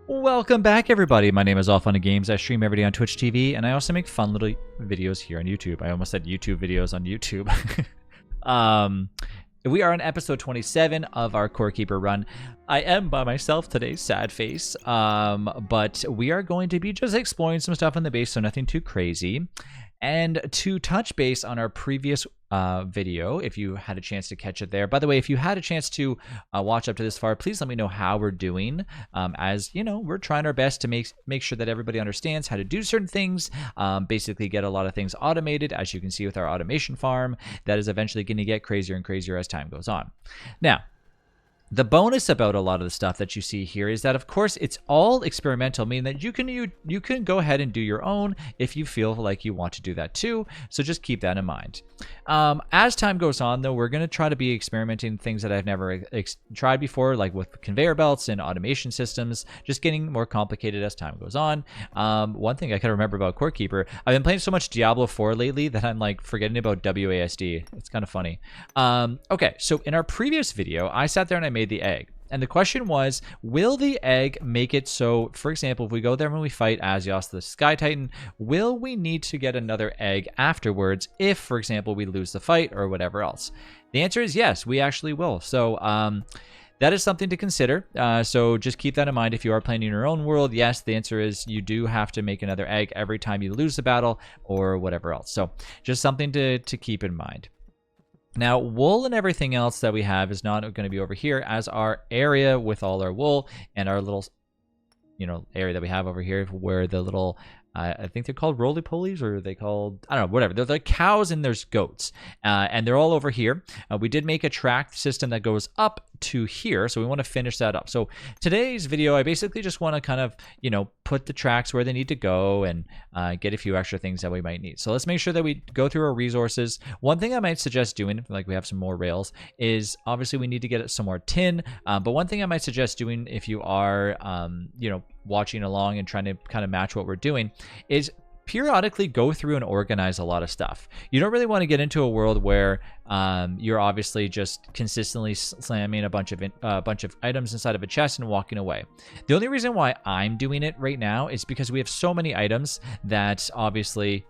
Welcome back, everybody. My name is All Fun and Games. I stream every day on Twitch TV, and I also make fun little videos here on YouTube. I almost said YouTube videos on YouTube. We are on episode 27 of our Core Keeper run. I am by myself today, sad face, but we are going to be just exploring some stuff in the base, so nothing too crazy. And to touch base on our previous video, if you had a chance to catch it there. By the way, if you had a chance to watch up to this far, please let me know how we're doing. As you know, we're trying our best to make sure that everybody understands how to do certain things. Basically, get a lot of things automated, as you can see with our automation farm. That is eventually going to get crazier and crazier as time goes on. Now, the bonus about a lot of the stuff that you see here is that, of course, it's all experimental, meaning that you can go ahead and do your own if you feel like you want to do that too. So just keep that in mind. As time goes on, though, we're going to try to be experimenting things that I've never tried before, like with conveyor belts and automation systems, just getting more complicated as time goes on. One thing I can remember about Core Keeper, I've been playing so much Diablo 4 lately that I'm like forgetting about WASD. It's kind of funny. Okay, so in our previous video, I sat there and I made the egg. And the question was, will the egg make it so, for example, if we go there when we fight Azios, the Sky Titan, will we need to get another egg afterwards if, for example, we lose the fight or whatever else? The answer is yes, we actually will. So that is something to consider. So just keep that in mind if you are playing in your own world. Yes, the answer is you do have to make another egg every time you lose the battle or whatever else. So just something to keep in mind. Now, wool and everything else that we have is not going to be over here, as our area with all our wool and our little, area that we have over here where the little, I think they're called roly-polies, or are they called, I don't know, whatever. They're like cows and there's goats, and they're all over here. We did make a track system that goes up to here, so we want to finish that up. So today's video, I basically just want to kind of, put the tracks where they need to go and get a few extra things that we might need. So let's make sure that we go through our resources. One thing I might suggest doing, like we have some more rails, is obviously we need to get some more tin. But one thing I might suggest doing if you are, watching along and trying to kind of match what we're doing is periodically go through and organize a lot of stuff. You don't really want to get into a world where you're obviously just consistently slamming a bunch of items inside of a chest and walking away. The only reason why I'm doing it right now is because we have so many items that obviously,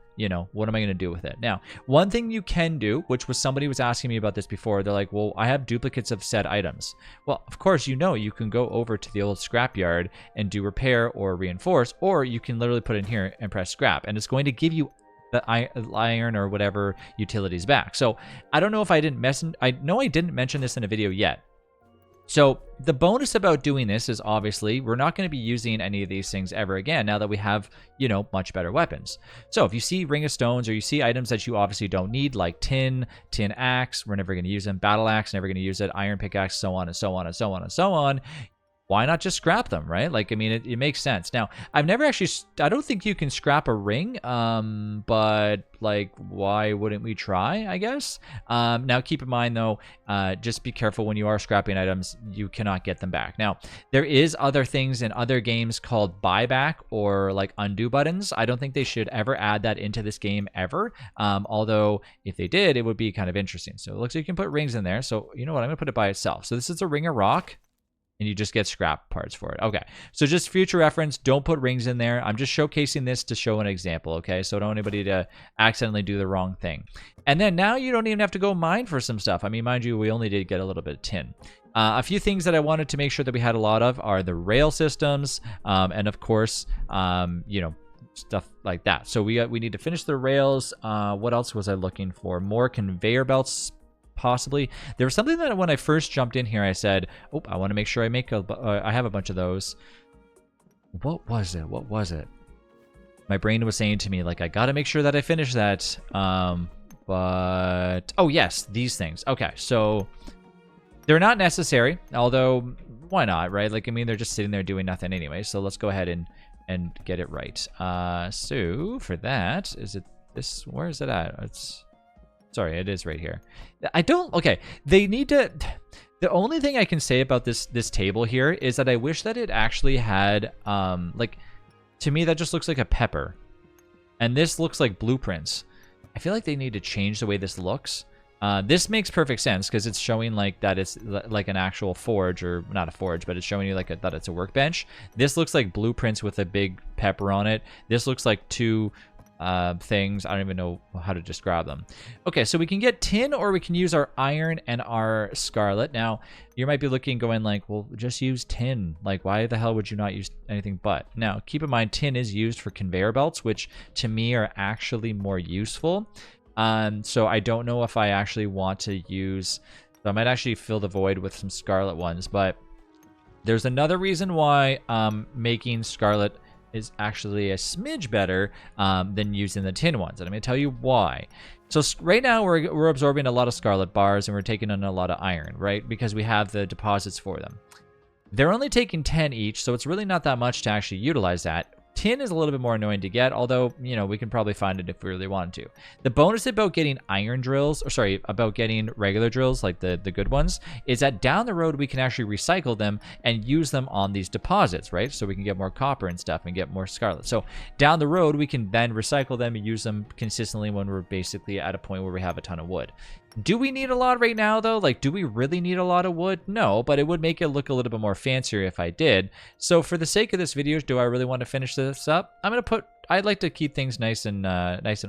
what am I going to do with it? Now, one thing you can do, which was somebody was asking me about this before, they're like, well, I have duplicates of said items. Well, of course, you can go over to the old scrapyard and do repair or reinforce, or you can literally put in here and press scrap, and it's going to give you the iron or whatever utilities back. So I don't know if I know I didn't mention this in a video yet. So the bonus about doing this is obviously we're not going to be using any of these things ever again now that we have, much better weapons. So if you see ring of stones or you see items that you obviously don't need, like tin axe, we're never going to use them, battle axe, never going to use it, iron pickaxe, so on and so on and so on and so on. Why not just scrap them, right? Like, I mean, it makes sense. Now, I've never actually, I don't think you can scrap a ring, but like, why wouldn't we try, I guess? Now, keep in mind though, just be careful when you are scrapping items, you cannot get them back. Now, there is other things in other games called buyback or like undo buttons. I don't think they should ever add that into this game ever. Although if they did, it would be kind of interesting. So it looks like you can put rings in there. So you know what, I'm gonna put it by itself. So this is a ring of rock. And you just get scrap parts for it. Okay, so just future reference, don't put rings in there. I'm just showcasing this to show an example, okay? So don't anybody to accidentally do the wrong thing. And then now you don't even have to go mine for some stuff. I mean, mind you, we only did get a little bit of tin. A few things that I wanted to make sure that we had a lot of are the rail systems, and of course, stuff like that. So we need to finish the rails. What else was I looking for? More conveyor belts, possibly. There was something that when I first jumped in here, I said, oh, I want to make sure I have a bunch of those. What was it? My brain was saying to me, like, I got to make sure that I finish that. But, oh yes, these things. Okay, so they're not necessary, although why not, right? Like, I mean, they're just sitting there doing nothing anyway. So let's go ahead and get it right. So for that, is it this? Where is it at? Sorry, it is right here. Okay, they need to, the only thing I can say about this table here is that I wish that it actually had, like, to me, that just looks like a pepper. And this looks like blueprints. I feel like they need to change the way this looks. This makes perfect sense because it's showing like that it's like an actual forge, or not a forge, but it's showing you like that it's a workbench. This looks like blueprints with a big pepper on it. This looks like two things. I don't even know how to describe them. Okay, so we can get tin, or we can use our iron and our scarlet. Now, you might be looking going like, well, just use tin. Like, why the hell would you not use anything but? Now, keep in mind, tin is used for conveyor belts, which to me are actually more useful. So I don't know if I actually want to use, so I might actually fill the void with some scarlet ones, but there's another reason why making scarlet is actually a smidge better than using the tin ones, and I'm going to tell you why. So right now we're absorbing a lot of scarlet bars, and we're taking in a lot of iron, right? Because we have the deposits for them. They're only taking 10 each, so it's really not that much to actually utilize that. Tin is a little bit more annoying to get, although, you know, we can probably find it if we really wanted to. The bonus about getting iron drills, or sorry, about getting regular drills, like the good ones, is that down the road we can actually recycle them and use them on these deposits, right? So we can get more copper and stuff and get more scarlet. So down the road we can then recycle them and use them consistently when we're basically at a point where we have a ton of wood. Do we need a lot right now, though? Like, do we really need a lot of wood? No, but it would make it look a little bit more fancier if I did. So for the sake of this video, do I really want to finish this up? I'd like to keep things nice and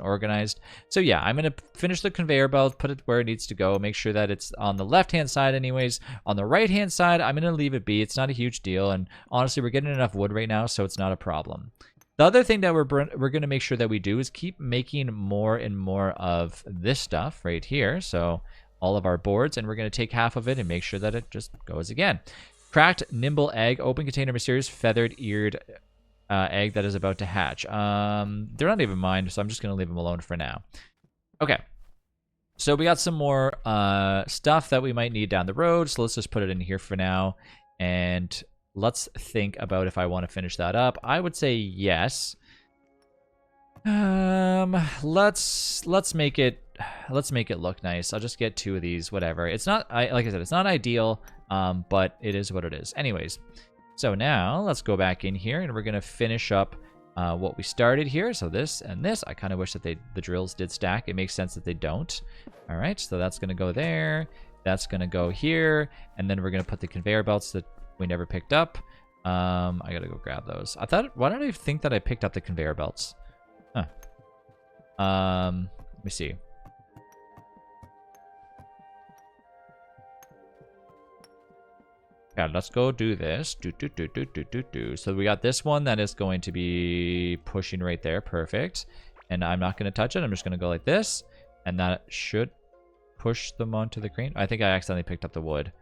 organized. So yeah, I'm going to finish the conveyor belt, put it where it needs to go, make sure that it's on the left-hand side anyways. On the right-hand side, I'm going to leave it be. It's not a huge deal, and honestly, we're getting enough wood right now, so it's not a problem. The other thing that we're going to make sure that we do is keep making more and more of this stuff right here. So all of our boards, and we're going to take half of it and make sure that it just goes again. Cracked nimble egg, open container, mysterious feathered eared egg that is about to hatch. They're not even mine, so I'm just going to leave them alone for now. Okay. So we got some more stuff that we might need down the road. So let's just put it in here for now. And let's think about if I want to finish that up. I would say yes. Let's make it look nice. I'll just get 2 of these, whatever. It's not, like I said, it's not ideal, but it is what it is. Anyways, so now let's go back in here, and we're gonna finish up what we started here. So this and this, I kind of wish that the drills did stack. It makes sense that they don't. All right, so that's gonna go there. That's gonna go here, and then we're gonna put the conveyor belts that we never picked up. I gotta go grab those. Why did I think that I picked up the conveyor belts? Huh. Let me see. Yeah, let's go do this. So we got this one that is going to be pushing right there. Perfect. And I'm not going to touch it. I'm just going to go like this. And that should push them onto the crane. I think I accidentally picked up the wood.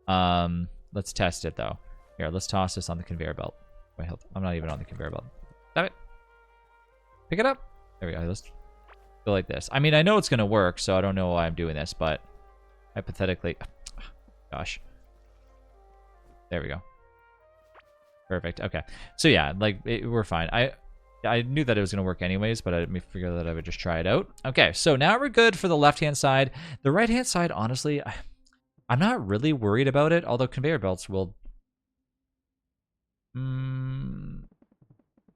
Let's test it, though. Here, let's toss this on the conveyor belt. Wait, I'm not even on the conveyor belt. Stop it. Pick it up. There we go. Let's go like this. I mean, I know it's going to work, so I don't know why I'm doing this, but hypothetically... Gosh. There we go. Perfect. Okay. So yeah, like we're fine. I knew that it was going to work anyways, but I figured that I would just try it out. Okay, so now we're good for the left-hand side. The right-hand side, honestly, I'm not really worried about it, although conveyor belts will...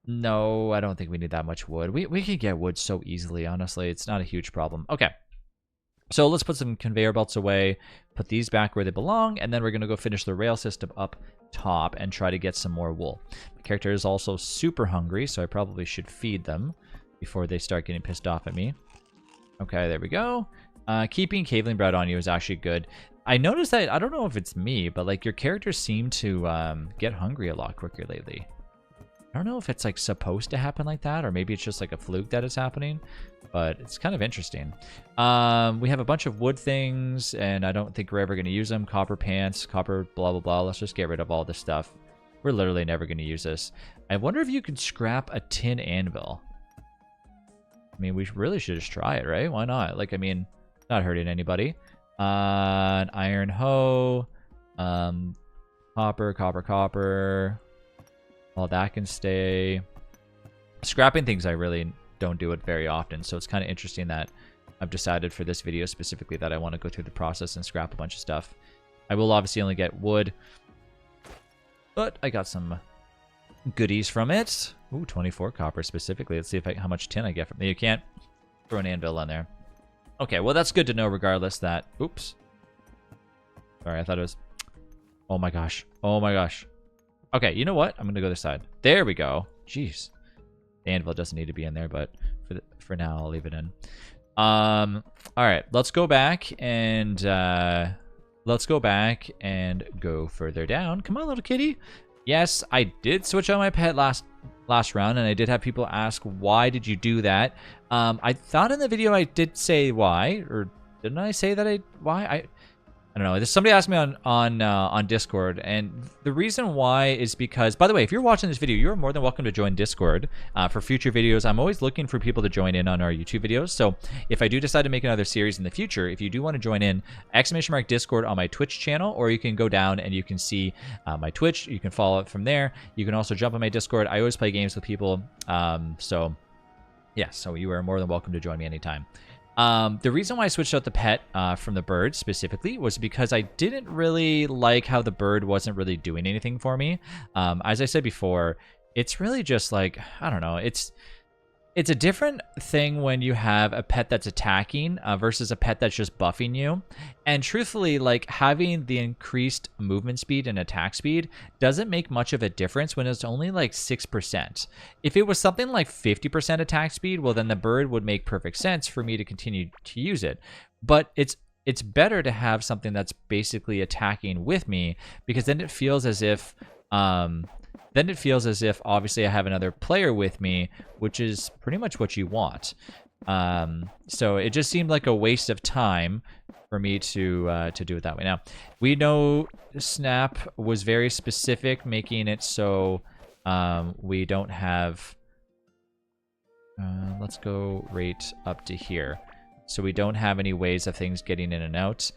No, I don't think we need that much wood. We can get wood so easily, honestly. It's not a huge problem. Okay. So let's put some conveyor belts away, put these back where they belong, and then we're going to go finish the rail system up top and try to get some more wool. My character is also super hungry, so I probably should feed them before they start getting pissed off at me. Okay, there we go. Keeping caveling bread on you is actually good. I noticed that, I don't know if it's me, but like your characters seem to get hungry a lot quicker lately. I don't know if it's like supposed to happen like that, or maybe it's just like a fluke that is happening, but it's kind of interesting. We have a bunch of wood things, and I don't think we're ever going to use them. Copper pants, copper blah, blah, blah. Let's just get rid of all this stuff. We're literally never going to use this. I wonder if you could scrap a tin anvil. I mean, we really should just try it, right? Why not? Like, I mean, not hurting anybody. An iron hoe. Copper, copper, copper. All that can stay. Scrapping things, I really don't do it very often, so it's kind of interesting that I've decided for this video specifically that I want to go through the process and scrap a bunch of stuff. I will obviously only get wood, but I got some goodies from it. Ooh, 24 copper specifically. Let's see if how much tin I get from there. You can't throw an anvil on there. Okay, well, that's good to know regardless that... Oops. Sorry, I thought it was... Oh my gosh. Oh my gosh. Okay, you know what? I'm going to go this side. There we go. Jeez. The anvil doesn't need to be in there, but for now, I'll leave it in. All right, let's go back and go further down. Come on, little kitty. Yes, I did switch out my pet last round, and I did have people ask, why did you do that? I thought in the video I did say why, or didn't I say that why? I don't know. Somebody asked me on Discord, and the reason why is because, by the way, if you're watching this video, you're more than welcome to join Discord for future videos. I'm always looking for people to join in on our YouTube videos. So if I do decide to make another series in the future, if you do want to join in, !Discord on my Twitch channel, or you can go down and you can see my Twitch. You can follow it from there. You can also jump on my Discord. I always play games with people. So you are more than welcome to join me anytime. The reason why I switched out the pet from the bird specifically was because I didn't really like how the bird wasn't really doing anything for me. As I said before, it's really just like, I don't know, it's a different thing when you have a pet that's attacking versus a pet that's just buffing you. And truthfully, like, having the increased movement speed and attack speed doesn't make much of a difference when it's only like 6%. If it was something like 50% attack speed, well, then the bird would make perfect sense for me to continue to use it. But it's better to have something that's basically attacking with me, because then it feels as if obviously I have another player with me, which is pretty much what you want. So it just seemed like a waste of time for me to do it that way. Now, we know Snap was very specific, making it so we don't have... let's go right up to here. So we don't have any ways of things getting in and out.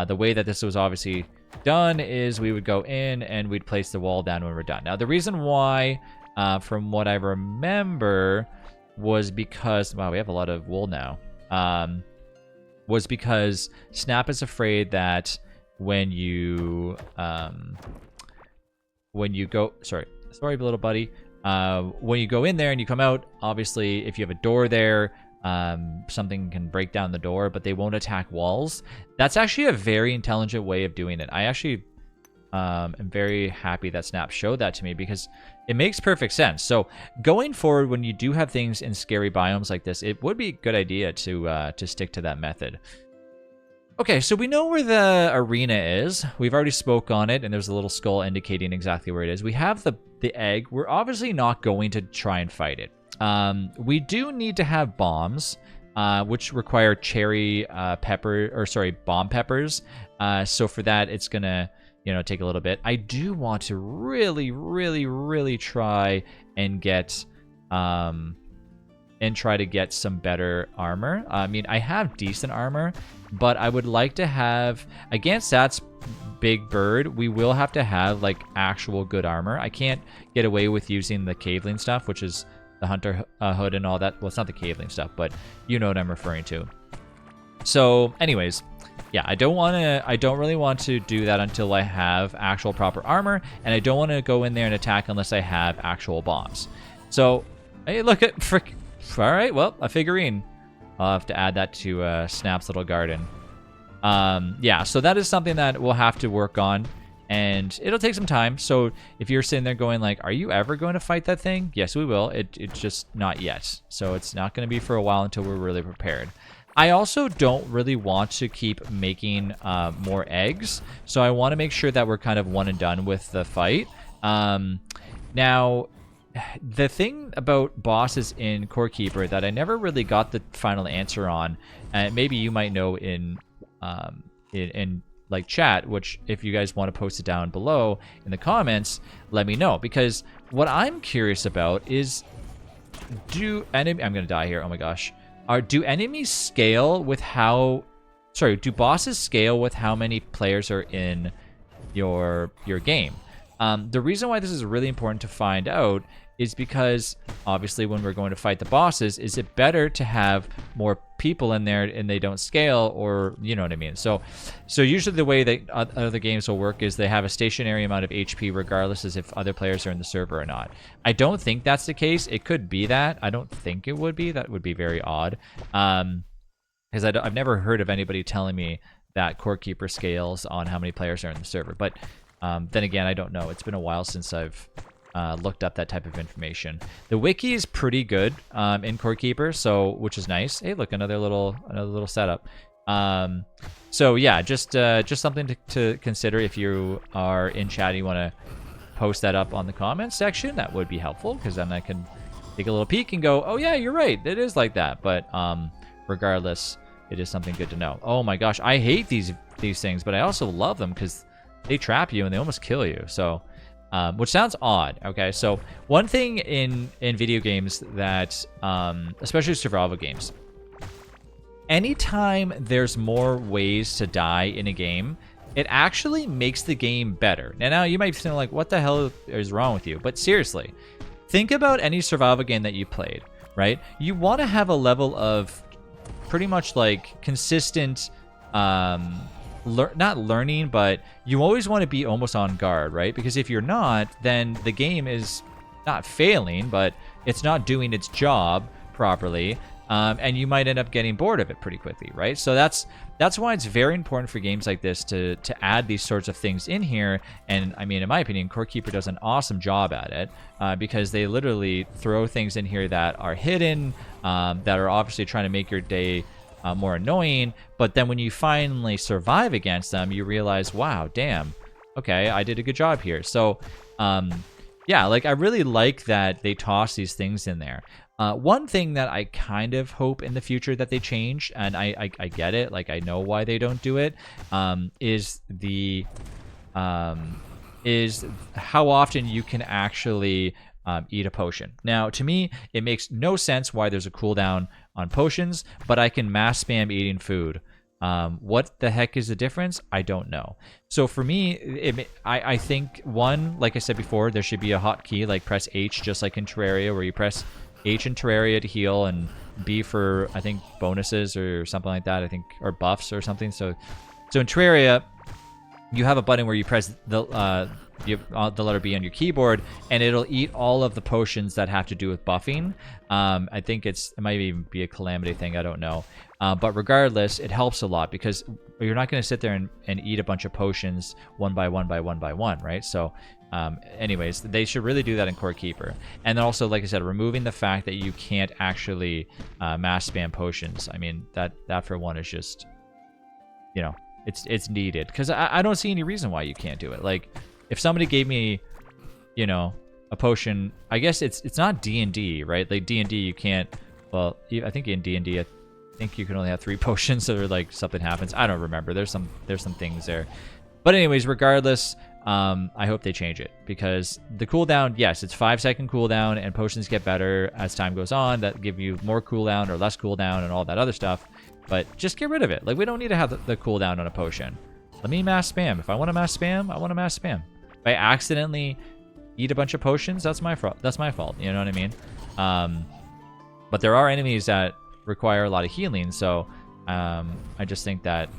The way that this was obviously done is we would go in and we'd place the wall down when we're done. Now, the reason why, from what I remember, was because... Wow, we have a lot of wool now. Was because Snap is afraid that when you go... Sorry, little buddy. When you go in there and you come out, obviously, if you have a door there, something can break down the door, but they won't attack walls. That's actually a very intelligent way of doing it. I actually am very happy that Snap showed that to me, because it makes perfect sense. So going forward, when you do have things in scary biomes like this, it would be a good idea to stick to that method. Okay, so we know where the arena is. We've already spoke on it, and there's a little skull indicating exactly where it is. We have the egg. We're obviously not going to try and fight it. We do need to have bombs, which require bomb peppers. So for that, it's gonna, take a little bit. I do want to really, really, really try and get, some better armor. I mean, I have decent armor, but I would like to have, against that big bird, we will have to have like actual good armor. I can't get away with using the caveling stuff, which is the hunter hood and all that. Well, it's not the caveling stuff, but you know what I'm referring to. So anyways, yeah, I don't really want to do that until I have actual proper armor, and I don't want to go in there and attack unless I have actual bombs. So, hey, look at frick. All right, well, a figurine. I'll have to add that to Snap's little garden. Yeah, so that is something that we'll have to work on, and it'll take some time. So if you're sitting there going like, are you ever going to fight that thing? Yes, we will. It's just not yet. So it's not going to be for a while until we're really prepared. I also don't really want to keep making more eggs, so I want to make sure that we're kind of one and done with the fight. Now, the thing about bosses in Core Keeper that I never really got the final answer on, and maybe you might know in like chat, which if you guys want to post it down below in the comments, let me know, because what I'm curious about is, I'm gonna die here. Oh my gosh. Do enemies scale with how... Sorry, do bosses scale with how many players are in your game? The reason why this is really important to find out is because, obviously, when we're going to fight the bosses, is it better to have more people in there and they don't scale, or you know what I mean? So usually the way that other games will work is they have a stationary amount of HP regardless as if other players are in the server or not. I don't think that's the case. It could be that. I don't think it would be. That would be very odd. because I've never heard of anybody telling me that Core Keeper scales on how many players are in the server. But then again, I don't know. It's been a while since I've looked up that type of information. The wiki is pretty good in Core Keeper, so which is nice. Hey, look, another little setup. So yeah, just something to consider if you are in chat. You want to post that up on the comments section. That would be helpful, because then I can take a little peek and go, oh yeah, you're right, it is like that. But regardless, it is something good to know. Oh my gosh, I hate these things, but I also love them because they trap you and they almost kill you. So which sounds odd. Okay, so one thing in video games that especially survival games, anytime there's more ways to die in a game, it actually makes the game better. Now you might feel like, what the hell is wrong with you? But seriously, think about any survival game that you played, right? You want to have a level of pretty much like consistent, not learning, but you always want to be almost on guard, right? Because if you're not, then the game is not failing, but it's not doing its job properly. And you might end up getting bored of it pretty quickly, right? So that's why it's very important for games like this to add these sorts of things in here. And I mean, in my opinion, Core Keeper does an awesome job at it, because they literally throw things in here that are hidden, that are obviously trying to make your day more annoying. But then when you finally survive against them, you realize, wow, damn, okay, I did a good job here. So yeah, like I really like that they toss these things in there. One thing that I kind of hope in the future that they change, and I get it, like I know why they don't do it, is how often you can actually eat a potion. Now, to me, it makes no sense why there's a cooldown on potions, but I can mass spam eating food. What the heck is the difference? I don't know. So for me, I think, one, like I said before, there should be a hotkey, like press H, just like in Terraria, where you press H in Terraria to heal, and B for, I think, bonuses or something like that, I think, or buffs or something. So in Terraria, you have a button where you press the letter B on your keyboard, and it'll eat all of the potions that have to do with buffing. I think it might even be a calamity thing, I don't know. But regardless, it helps a lot, because you're not going to sit there and eat a bunch of potions one by one, right? So anyways, they should really do that in Core Keeper. And then also, like I said, removing the fact that you can't actually mass spam potions. I mean, that for one is just, you know, it's needed, because I don't see any reason why you can't do it. Like, if somebody gave me, you know, a potion, I guess it's not D&D, right? Like D&D, you can't, well, I think in D&D, I think you can only have 3 potions, or like something happens. I don't remember. There's some things there. But anyways, regardless, I hope they change it, because the cooldown, yes, it's 5-second cooldown, and potions get better as time goes on, that give you more cooldown or less cooldown and all that other stuff. But just get rid of it. Like, we don't need to have the cooldown on a potion. Let me mass spam. If I want to mass spam, I want to mass spam. If I accidentally eat a bunch of potions, that's my fault. That's my fault. You know what I mean? But there are enemies that require a lot of healing, so I just think that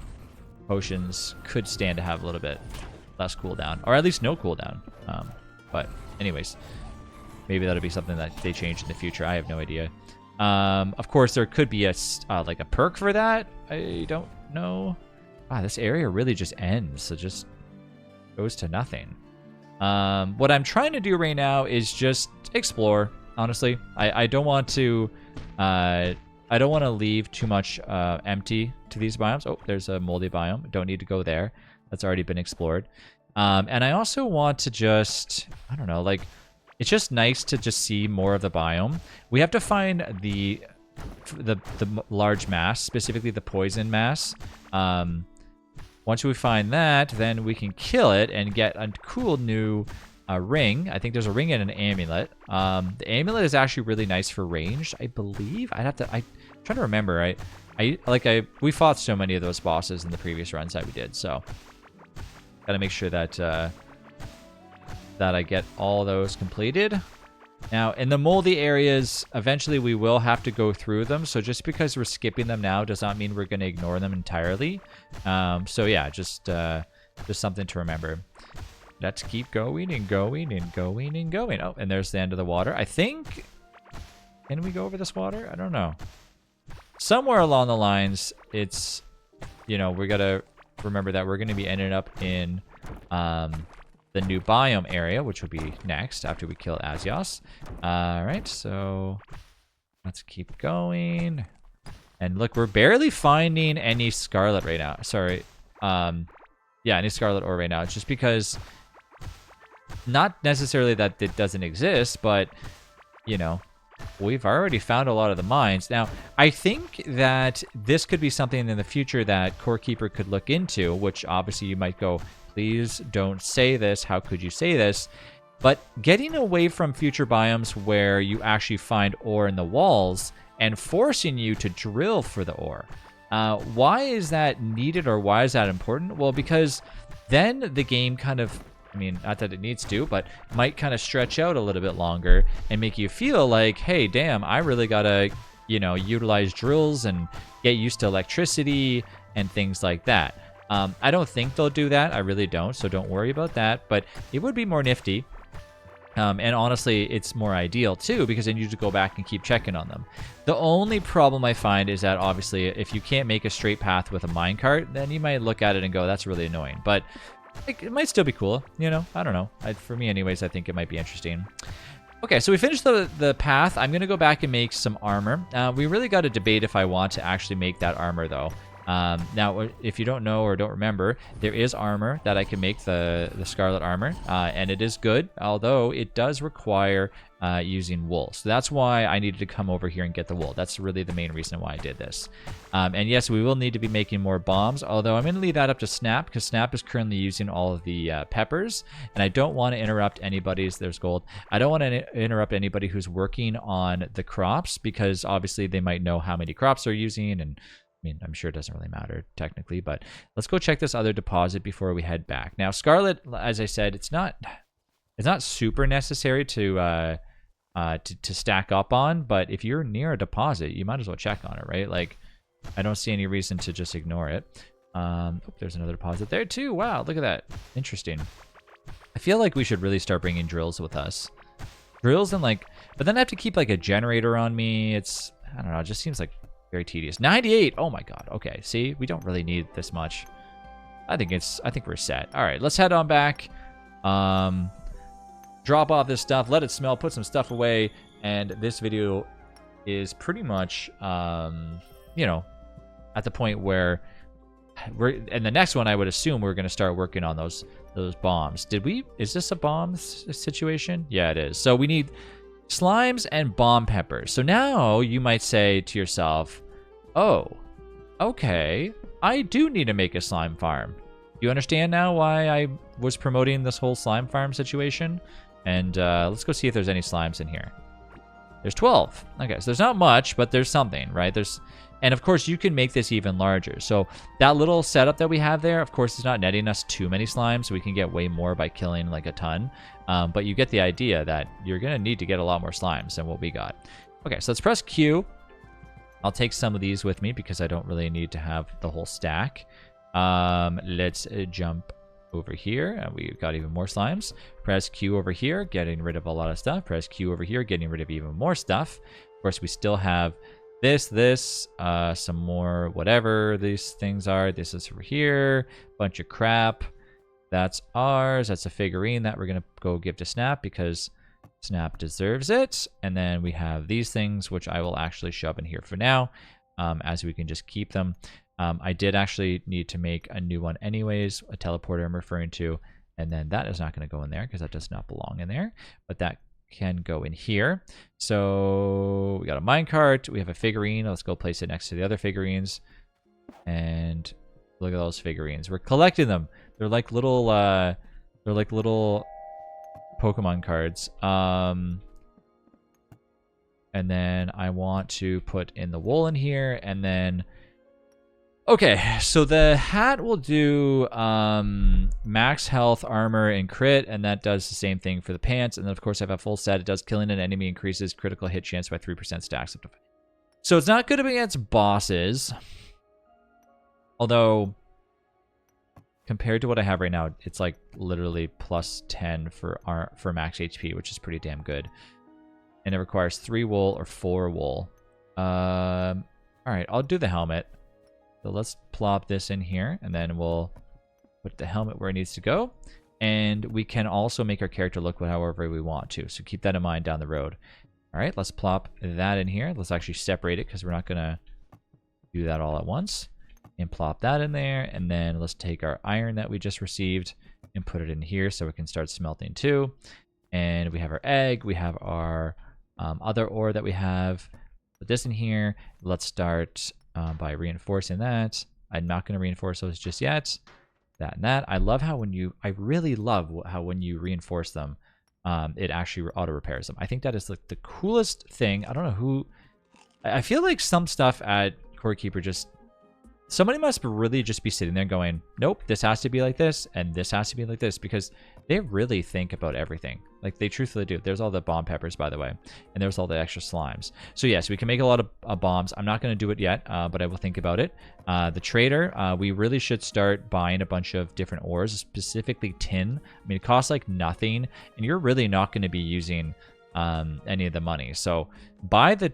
potions could stand to have a little bit less cooldown, or at least no cooldown. But anyways, maybe that'll be something that they change in the future. I have no idea. Of course, there could be like a perk for that. I don't know. This area really just ends, so just goes to nothing. What I'm trying to do right now is just explore. Honestly, I don't want to. I don't want to leave too much empty to these biomes. Oh, there's a moldy biome. Don't need to go there. That's already been explored. And I also want to just, I don't know, like, it's just nice to just see more of the biome. We have to find the large mass, specifically the poison mass. Once we find that, then we can kill it and get a cool new ring. I think there's a ring and an amulet. The amulet is actually really nice for ranged, I believe. I'm trying to remember. We fought so many of those bosses in the previous runs that we did, so gotta make sure that that I get all those completed. Now, in the moldy areas, eventually we will have to go through them. So just because we're skipping them now does not mean we're going to ignore them entirely. So yeah, just something to remember. Let's keep going and going and going and going. Oh, and there's the end of the water. I think, can we go over this water? I don't know. somewhere along the lines, it's, you know, we gotta remember that we're gonna be ending up in the new biome area, which would be next after we kill Asios. All right, so let's keep going. And look, we're barely finding any scarlet right now. Sorry. Yeah, any scarlet ore right now. It's just because, not necessarily that it doesn't exist, but, you know, we've already found a lot of the mines. Now, I think that this could be something in the future that Core Keeper could look into, which obviously you might go, please don't say this. How could you say this? But getting away from future biomes where you actually find ore in the walls and forcing you to drill for the ore. Why is that needed, or why is that important? Well, because then the game kind of, I mean, not that it needs to, but might kind of stretch out a little bit longer and make you feel like, hey, damn, I really gotta, you know, utilize drills and get used to electricity and things like that. I don't think they'll do that. I really don't, so don't worry about that. But it would be more nifty. And honestly, it's more ideal too, because then you just go back and keep checking on them. The only problem I find is that obviously if you can't make a straight path with a minecart, then you might look at it and go, that's really annoying. But it might still be cool, you know? I don't know. For me anyways, I think it might be interesting. Okay, so we finished the path. I'm going to go back and make some armor. We really got to debate if I want to actually make that armor though. Now, if you don't know or don't remember, there is armor that I can make, the scarlet armor, and it is good, although it does require using wool. So that's why I needed to come over here and get the wool. That's really the main reason why I did this. And yes, we will need to be making more bombs, although I'm going to leave that up to Snap, because Snap is currently using all of the peppers, and I don't want to interrupt anybody's, there's gold, I don't want to interrupt anybody who's working on the crops, because obviously they might know how many crops they're using, and I mean, I'm sure it doesn't really matter technically, but let's go check this other deposit before we head back. Now, scarlet, as I said, it's not super necessary to stack up on, but if you're near a deposit, you might as well check on it, right? Like, I don't see any reason to just ignore it. Oh, there's another deposit there too. Wow, look at that. Interesting. I feel like we should really start bringing drills with us. Drills and like, but then I have to keep like a generator on me. It's, I don't know, it just seems like very tedious. 98. Oh my god. Okay. See, we don't really need this much. I think we're set. All right, let's head on back. Drop off this stuff, let it smell, put some stuff away, and this video is pretty much, you know, at the point where and the next one I would assume we're going to start working on those bombs. Is this a bomb situation? Yeah, it is. So we need slimes and bomb peppers. So now you might say to yourself, oh, okay, I do need to make a slime farm. You understand now why I was promoting this whole slime farm situation? And let's go see if there's any slimes in here. There's 12. Okay, so there's not much, but there's something, right? And of course, you can make this even larger. So that little setup that we have there, of course, is not netting us too many slimes. So we can get way more by killing like a ton. But you get the idea that you're going to need to get a lot more slimes than what we got. Okay, so let's press Q. I'll take some of these with me because I don't really need to have the whole stack. Let's jump over here, and we've got even more slimes. Press Q over here, getting rid of a lot of stuff. Press Q over here, getting rid of even more stuff. Of course, we still have this, some more whatever these things are. This is over here, bunch of crap. That's ours. That's a figurine that we're gonna go give to Snap because Snap deserves it. And then we have these things, which I will actually shove in here for now, as we can just keep them. I did actually need to make a new one anyways, a teleporter I'm referring to, and then that is not going to go in there because that does not belong in there, but that can go in here. So we got a minecart, we have a figurine. Let's go place it next to the other figurines, and look at those figurines. We're collecting them. They're like little Pokemon cards. And then I want to put in the wool in here, and then okay, so the hat will do max health, armor, and crit, and that does the same thing for the pants. And then, of course, I have a full set. It does killing an enemy increases critical hit chance by 3% stacks. So it's not good against bosses. Although, compared to what I have right now, it's like literally plus 10 for max HP, which is pretty damn good. And it requires 3 wool or 4 wool. All right, I'll do the helmet. So let's plop this in here, and then we'll put the helmet where it needs to go. And we can also make our character look however we want to. So keep that in mind down the road. All right, let's plop that in here. Let's actually separate it because we're not going to do that all at once. And plop that in there. And then let's take our iron that we just received and put it in here so we can start smelting too. And we have our egg. We have our other ore that we have. Put this in here. Let's start by reinforcing that. I'm not going to reinforce those just yet. That and that. I love how I really love how when you reinforce them, it actually auto repairs them. I think that is like the coolest thing. I don't know who. I feel like some stuff at Core Keeper just. Somebody must really just be sitting there going, nope, this has to be like this, and this has to be like this, because they really think about everything. Like, they truthfully do. There's all the bomb peppers, by the way, and there's all the extra slimes. So, yes, we can make a lot of bombs. I'm not going to do it yet, but I will think about it. The trader, we really should start buying a bunch of different ores, specifically tin. I mean, it costs, like, nothing, and you're really not going to be using any of the money. So, buy the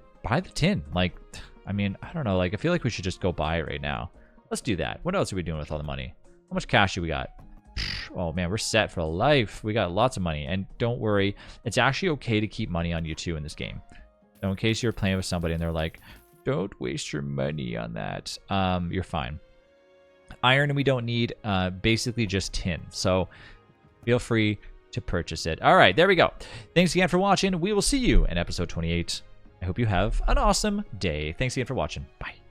tin. Like... I mean, I don't know. Like, I feel like we should just go buy it right now. Let's do that. What else are we doing with all the money? How much cash do we got? Oh, man, we're set for life. We got lots of money. And don't worry. It's actually okay to keep money on you, too, in this game. So in case you're playing with somebody and they're like, don't waste your money on that, you're fine. Iron we don't need. Basically just tin. So feel free to purchase it. All right, there we go. Thanks again for watching. We will see you in episode 28. I hope you have an awesome day. Thanks again for watching. Bye.